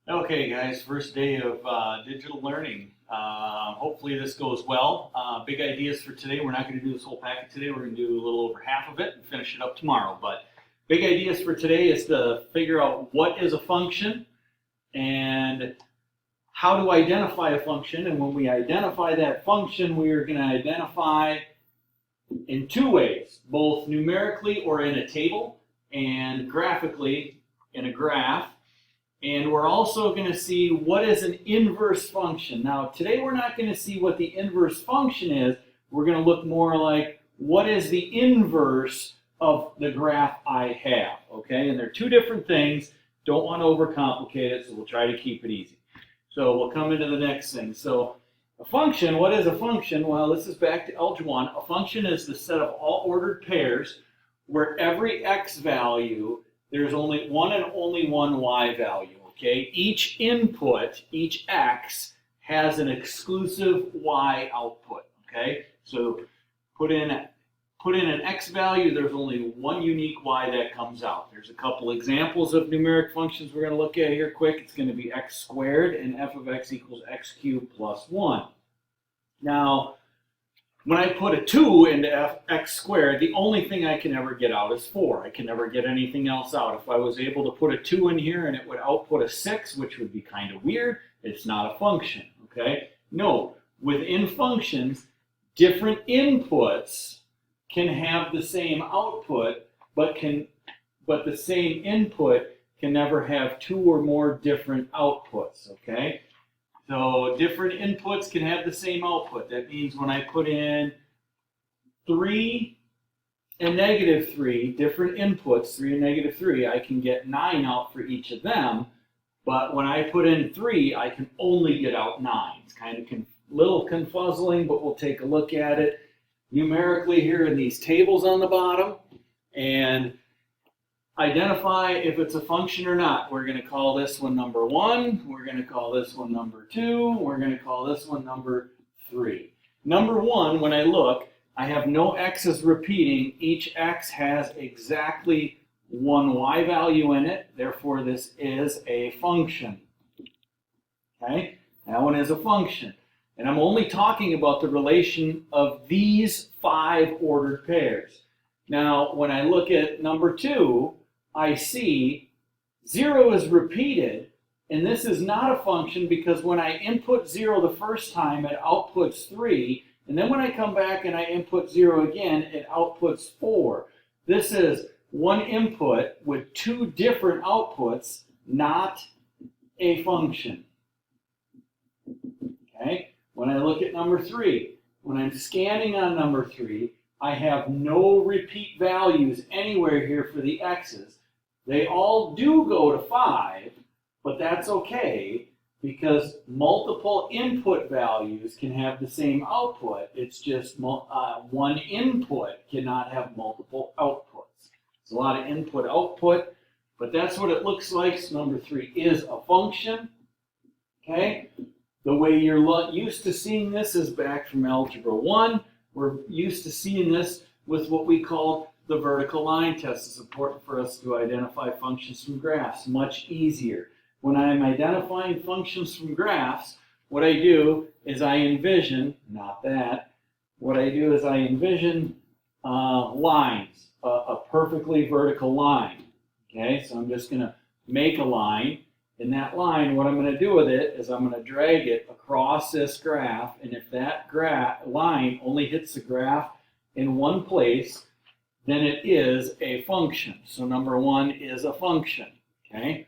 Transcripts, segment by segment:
Okay, guys, first day of digital learning. Hopefully this goes well. Big ideas for today. We're not going to do this whole packet today. We're going to do a little over half of it and finish it up tomorrow. But big ideas for today is to figure out what is a function and how to identify a function. And when we identify that function, we are going to identify in two ways, both numerically or in a table and graphically in a graph. And we're also going to see what is an inverse function. Now, today we're not going to see what the inverse function is. We're going to look more like what is the inverse of the graph I have, okay? And they're two different things. Don't want to overcomplicate it, so we'll try to keep it easy. So we'll come into the next thing. So a function, what is a function? Well, this is back to Algebra 1. A function is the set of all ordered pairs where every x value there's only one and only one y value, okay? Each input, each x, has an exclusive y output, okay? So put in an x value, there's only one unique y that comes out. There's a couple examples of numeric functions we're going to look at here quick. It's going to be x squared and f of x equals x cubed plus 1. Now, when I put a 2 into x squared, the only thing I can ever get out is 4. I can never get anything else out. If I was able to put a 2 in here and it would output a 6, which would be kind of weird, it's not a function, okay? No, within functions, different inputs can have the same output, but the same input can never have two or more different outputs, okay? So different inputs can have the same output. That means when I put in 3 and -3, different inputs, 3 and -3, I can get 9 out for each of them. But when I put in 3, I can only get out 9. It's kind of little confuzzling, but we'll take a look at it numerically here in these tables on the bottom and identify if it's a function or not. We're going to call this one number 1. We're going to call this one number 2. We're going to call this one number 3. Number 1, when I look, I have no x's repeating. Each x has exactly one y value in it. Therefore, this is a function. Okay? That one is a function. And I'm only talking about the relation of these 5 ordered pairs. Now, when I look at number 2, I see 0 is repeated, and this is not a function because when I input 0 the first time, it outputs 3, and then when I come back and I input 0 again, it outputs 4. This is one input with two different outputs, not a function. Okay? When I look at number 3, when I'm scanning on number 3, I have no repeat values anywhere here for the x's. They all do go to 5, but that's okay because multiple input values can have the same output. It's just one input cannot have multiple outputs. It's a lot of input-output, but that's what it looks like. So number 3 is a function. Okay? The way you're used to seeing this is back from Algebra 1. We're used to seeing this with what we call the vertical line test. Is important for us to identify functions from graphs. Much easier. When I'm identifying functions from graphs, what I do is I envision, not that, what I do is I envision lines, a perfectly vertical line. Okay, so I'm just going to make a line. In that line, what I'm going to do with it is I'm going to drag it across this graph, and if that line only hits the graph in one place, then it is a function. So number 1 is a function, okay?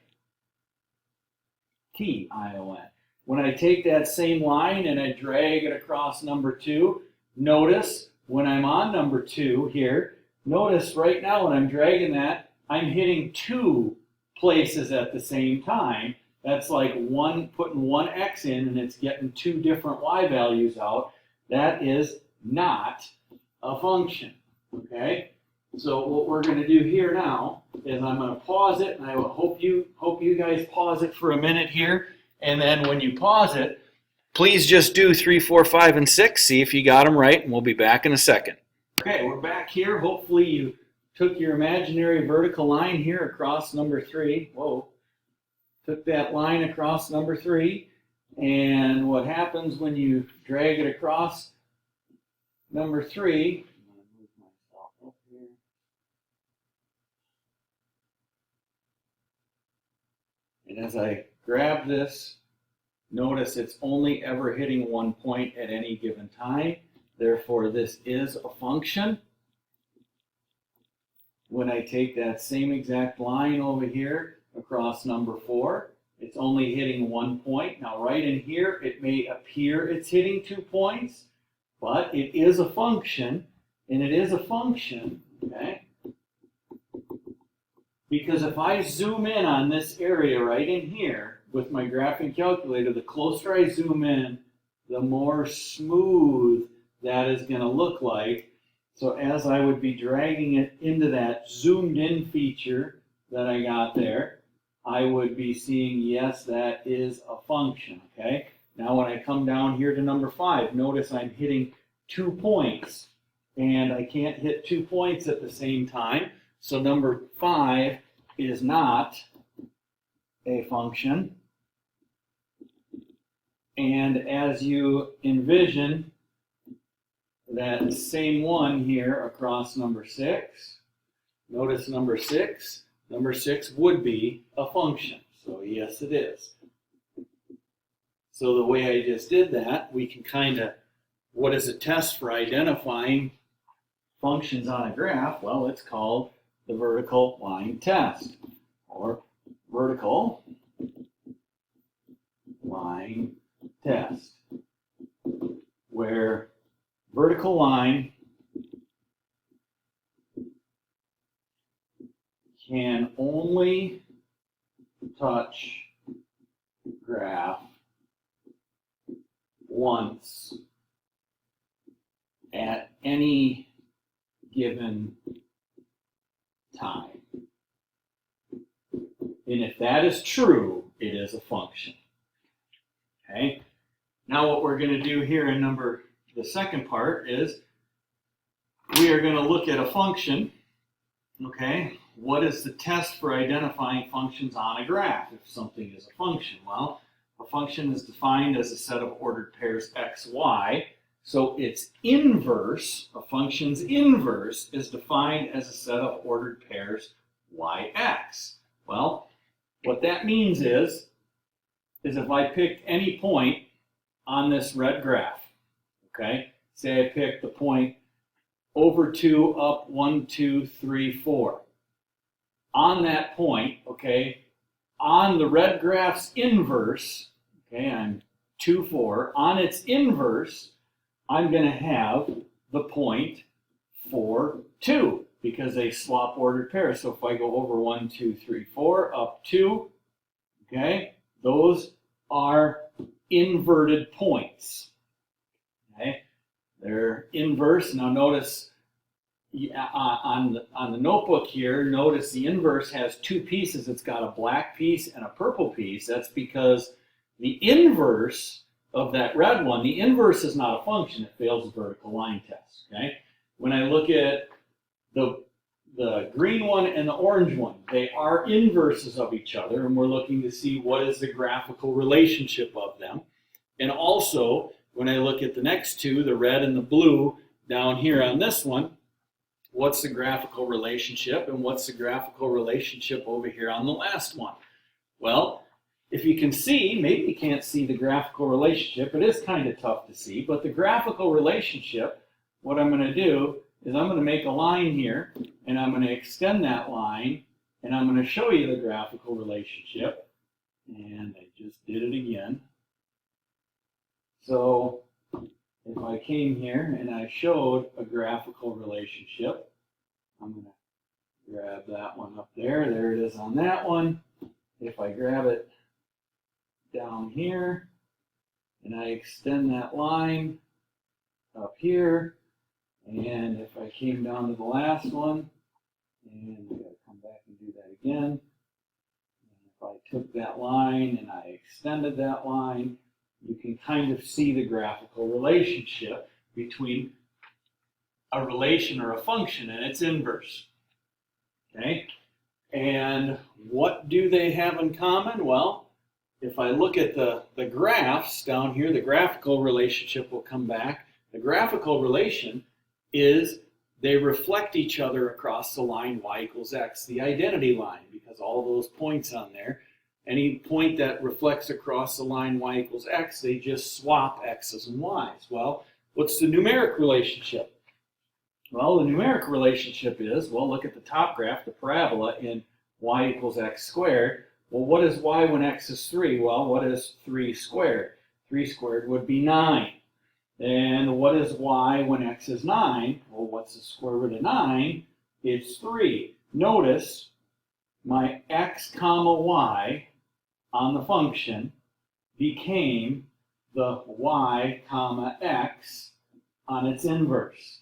T-I-O-N. When I take that same line and I drag it across number 2, notice when I'm on number 2 here, notice right now when I'm dragging that, I'm hitting 2 places at the same time. That's like putting one x in and it's getting 2 different y values out. That is not a function, okay? So what we're going to do here now is I'm going to pause it, and I hope you guys pause it for a minute here. And then when you pause it, please just do 3, 4, 5, and 6. See if you got them right, and we'll be back in a second. Okay, we're back here. Hopefully you took your imaginary vertical line here across number 3. Whoa. took that line across number 3, and what happens when you drag it across number 3, I'm going to move myself up here. And as I grab this, notice it's only ever hitting one point at any given time. Therefore, this is a function. When I take that same exact line over here across number 4, it's only hitting 1 point. Now, right in here, it may appear it's hitting 2 points, but it is a function, and it is a function, okay? Because if I zoom in on this area right in here with my graphing calculator, the closer I zoom in, the more smooth that is going to look like. So as I would be dragging it into that zoomed in feature that I got there, I would be seeing, yes, that is a function, okay? Now when I come down here to number 5, notice I'm hitting 2 points, and I can't hit 2 points at the same time. So number 5 is not a function. And as you envision that same one here across number 6, notice number 6 would be a function. So yes, it is. So the way I just did that, we can kind of, what is a test for identifying functions on a graph? Well, it's called the vertical line test, or vertical line test, where vertical line can only touch graph once at any given time. And if that is true, it is a function. Okay? Now what we're going to do here in the second part is we are going to look at a function. Okay? What is the test for identifying functions on a graph if something is a function? Well, a function is defined as a set of ordered pairs x, y. So its inverse, a function's inverse, is defined as a set of ordered pairs y, x. Well, what that means is if I picked any point on this red graph, okay, say I picked the point over 2, up 1, 2, 3, 4. On that point, okay, on the red graph's inverse, okay, I'm 2, 4, on its inverse, I'm going to have the point 4, 2, because they swap ordered pairs. So if I go over 1, 2, 3, 4, up 2, okay, those are inverted points. Okay, they're inverse. Now notice on the notebook here, notice the inverse has 2 pieces. It's got a black piece and a purple piece. That's because the inverse of that red one, the inverse is not a function. It fails the vertical line test. Okay, when I look at the green one and the orange one, they are inverses of each other, and we're looking to see what is the graphical relationship of them. And also, when I look at the next two, the red and the blue, down here on this one, what's the graphical relationship, and what's the graphical relationship over here on the last one? Well, if you can see, maybe you can't see the graphical relationship. It is kind of tough to see, but the graphical relationship, what I'm going to do is I'm going to make a line here, and I'm going to extend that line, and I'm going to show you the graphical relationship. And I just did it again. So if I came here and I showed a graphical relationship, I'm going to grab that one up there. There it is on that one. If I grab it down here and I extend that line up here, and if I came down to the last one, and I gotta come back and do that again, and if I took that line and I extended that line, you can kind of see the graphical relationship between a relation or a function and its inverse. Okay? And what do they have in common? Well, if I look at the graphs down here, the graphical relationship will come back. The graphical relation is they reflect each other across the line y equals x, the identity line, because all those points on there, any point that reflects across the line y equals x, they just swap x's and y's. Well, what's the numeric relationship? Well, the numeric relationship is, well, look at the top graph, the parabola in y equals x squared. Well, what is y when x is 3? Well, what is 3 squared? 3 squared would be 9. And what is y when x is 9? Well, what's the square root of 9? It's 3. Notice my x comma y on the function became the y comma x on its inverse.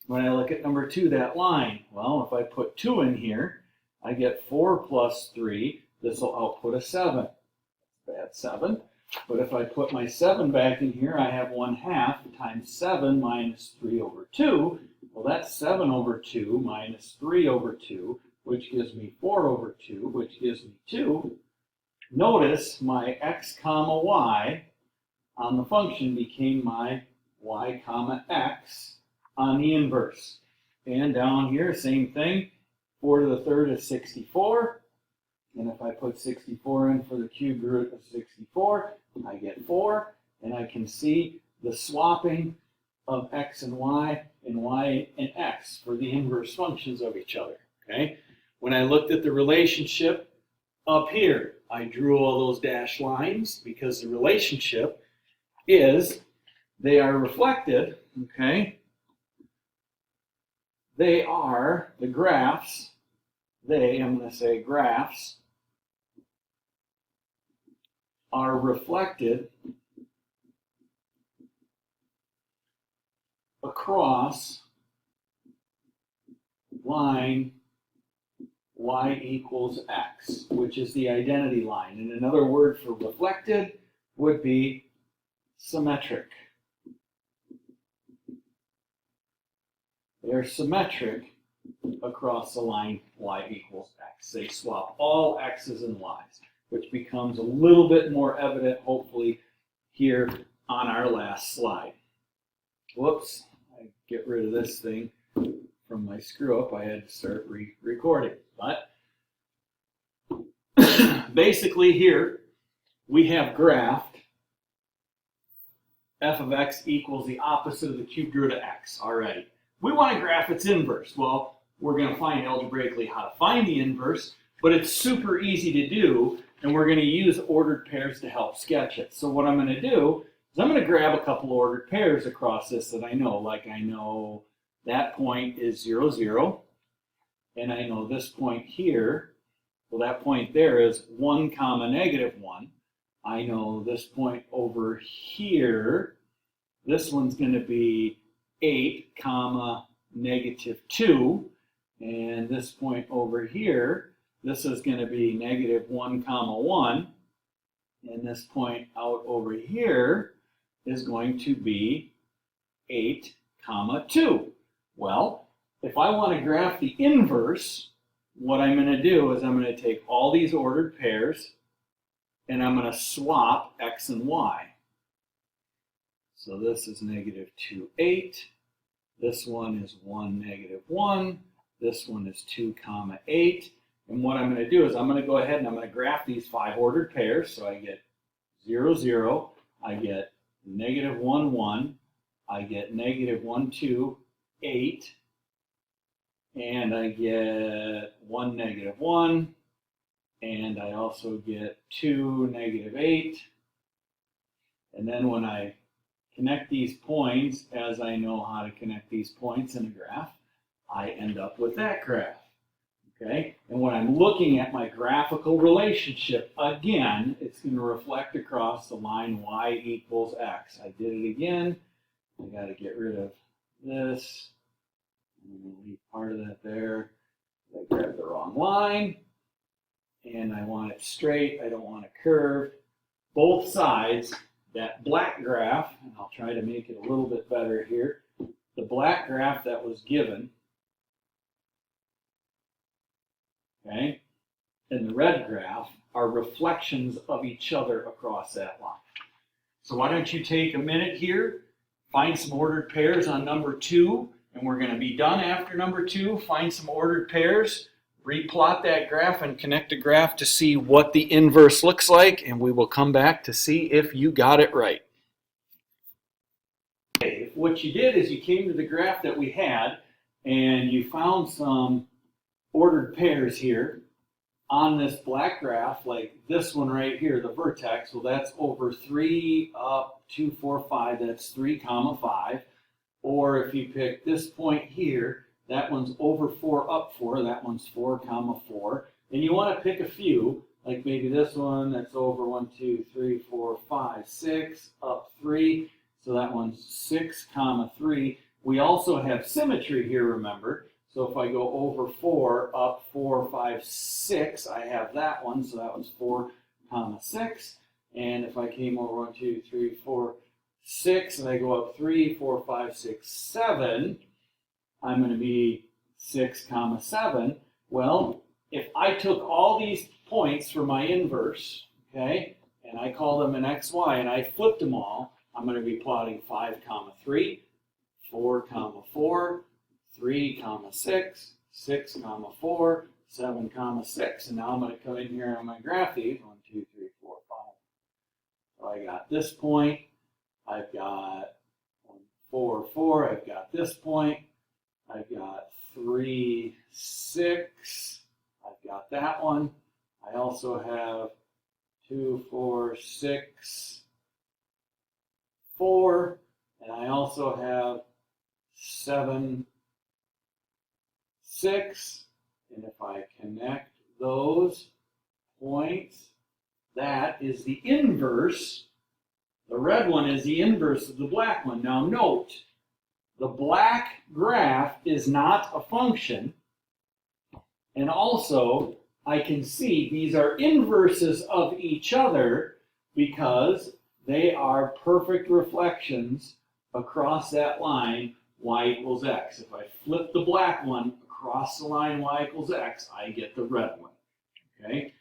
When I look at number 2, that line, well, if I put 2 in here, I get 4 plus 3. This will output a 7. That's 7. But if I put my 7 back in here, I have 1/2 times 7 minus 3 over 2. Well, that's 7 over 2 minus 3 over 2, which gives me 4 over 2, which gives me 2. Notice my x comma y on the function became my y comma x on the inverse. And down here, same thing. 4 to the third is 64. And if I put 64 in for the cubed root of 64, I get 4. And I can see the swapping of x and y and x for the inverse functions of each other. Okay? When I looked at the relationship up here, I drew all those dashed lines because the relationship is they are reflected, okay? They are the graphs. I'm going to say graphs are reflected across line y equals x, which is the identity line. And another word for reflected would be symmetric. They're symmetric across the line y equals x. They swap all x's and y's, which becomes a little bit more evident, hopefully, here on our last slide. Whoops, I get rid of this thing from my screw up. I had to start recording. But basically here, we have graphed f of x equals the opposite of the cubed root of x already. We want to graph its inverse. Well, we're going to find algebraically how to find the inverse, but it's super easy to do, and we're going to use ordered pairs to help sketch it. So what I'm going to do is I'm going to grab a couple ordered pairs across this that I know. Like I know that point is 0, 0, and I know this point here, well, that point there is 1 comma negative 1. I know this point over here, this one's going to be 8 comma negative 2, and this point over here, this is going to be negative 1 comma 1, and this point out over here is going to be 8 comma 2. Well, if I want to graph the inverse, what I'm going to do is I'm going to take all these ordered pairs and I'm going to swap x and y. So this is negative 2, 8. This one is 1, negative 1. This one is 2 comma 8. And what I'm going to do is I'm going to go ahead and I'm going to graph these 5 ordered pairs. So I get 0, 0. I get negative 1, 1. I get negative 1, 2, 8. And I get 1, negative 1. And I also get 2, negative 8. And then when I connect these points, as I know how to connect these points in a graph, I end up with that graph. Okay? And when I'm looking at my graphical relationship, again, it's going to reflect across the line y equals x. I did it again. I got to get rid of this. I'm going to leave part of that there. I grabbed the wrong line. And I want it straight. I don't want it curved. Both sides, that black graph, and I'll try to make it a little bit better here. The black graph that was given, okay, and the red graph are reflections of each other across that line. So why don't you take a minute here, find some ordered pairs on number 2, and we're going to be done after number 2. Find some ordered pairs, replot that graph, and connect a graph to see what the inverse looks like, and we will come back to see if you got it right. Okay, what you did is you came to the graph that we had, and you found some ordered pairs here on this black graph, like this one right here, the vertex. Well, that's over 3 up 2, 4, 5. That's 3, 5. Or if you pick this point here, that one's over 4 up 4. That one's 4, 4. And you want to pick a few, like maybe this one that's over 1, 2, 3, 4, 5, 6 up 3. So that one's 6, 3. We also have symmetry here, remember. So if I go over 4, up 4, 5, 6, I have that one. So that one's 4, 6. And if I came over 1, 2, 3, 4, 6, and I go up 3, 4, 5, 6, 7, I'm going to be 6, 7. Well, if I took all these points for my inverse, okay, and I call them an XY, and I flipped them all, I'm going to be plotting 5, 3, 4, 4, 3, 6, 6, 4, 7, 6. And now I'm going to come in here on my graph these. 1, 2, 3, 4, 5. So I got this point. I've got 1, 4, 4. I've got this point. I've got 3, 6. I've got that one. I also have 2, 4, 6, 4. And I also have 7, 6, and if I connect those points, that is the inverse. The red one is the inverse of the black one. Now note, the black graph is not a function, and also I can see these are inverses of each other because they are perfect reflections across that line y equals x. If I flip the black one across the line y equals x, I get the red one. Okay,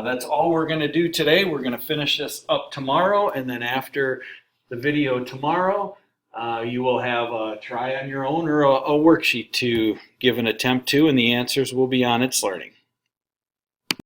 that's all we're going to do today. We're going to finish this up tomorrow, and then after the video tomorrow, you will have a try on your own or a worksheet to give an attempt to, and the answers will be on It's Learning.